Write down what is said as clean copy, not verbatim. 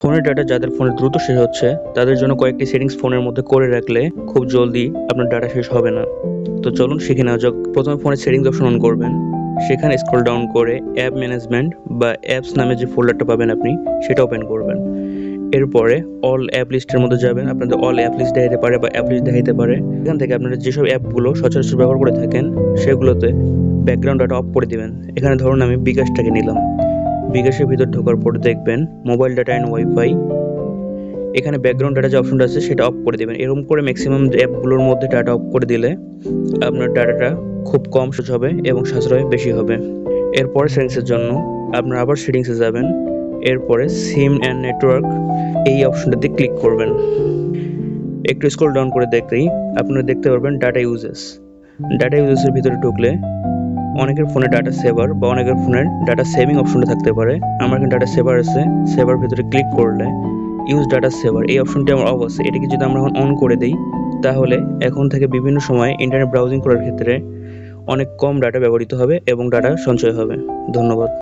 ফোনের ডাটা যাদের ফোনে দ্রুত শেষ হচ্ছে তাদের জন্য কয়েকটি সেটিংস ফোনের মধ্যে করে রাখলে খুব জলদি আপনার ডাটা শেষ হবে না। তো চলুন শিখে নেওয়া যাক। প্রথমে ফোনের সেটিংস অপশন অন করবেন, সেখানে স্ক্রল ডাউন করে অ্যাপ ম্যানেজমেন্ট বা অ্যাপস নামে যে ফোল্ডারটা পাবেন আপনি সেটা ওপেন করবেন। এরপরে অল অ্যাপ লিস্টের মধ্যে যাবেন, আপনাদের অল অ্যাপ লিস্ট দেখাতে পারে বা অ্যাপ লিস্ট দেখাতে পারে। এখান থেকে আপনারা যেসব অ্যাপগুলো সচরাচর ব্যবহার করে থাকেন সেগুলোতে ব্যাকগ্রাউন্ড ডাটা অফ করে দিবেন। এখানে ধরুন আমি বিকাশটাকে নিলাম। বিকাশের ভিতর ঢোকার পর দেখবেন মোবাইল ডাটা অ্যান্ড ওয়াইফাই, এখানে ব্যাকগ্রাউন্ড ডাটা যে অপশনটা আছে সেটা অফ করে দেবেন। এরকম করে ম্যাক্সিমাম অ্যাপগুলোর মধ্যে ডাটা অফ করে দিলে আপনার ডাটাটা খুব কম শেষ হবে এবং সাশ্রয় বেশি হবে। এরপরে সেটিংসের জন্য আপনারা আবার সেটিংসে যাবেন, এরপরে সিম অ্যান্ড নেটওয়ার্ক এই অপশনটাতে ক্লিক করবেন। একটু স্ক্রল ডাউন করে দেখলেই আপনারা দেখতে পারবেন ডাটা ইউজেস। ডাটা ইউজেসের ভিতরে ঢুকলে অনেকের ফোনে ডাটা সেভার বা অনেকের ফোনের ডাটা সেভিং অপশনটা থাকতে পারে। আমার এখানে ডাটা সেভার আছে, সেভার ভিতরে ক্লিক করলে ইউজ ডাটা সেভার এই অপশনটি আমার অফ আছে। এটাকে যদি আমরা এখন অন করে দিই তাহলে এখন থেকে বিভিন্ন সময় ইন্টারনেট ব্রাউজিং করার ক্ষেত্রে অনেক কম ডাটা ব্যবহৃত হবে এবং ডাটা সঞ্চয় হবে। ধন্যবাদ।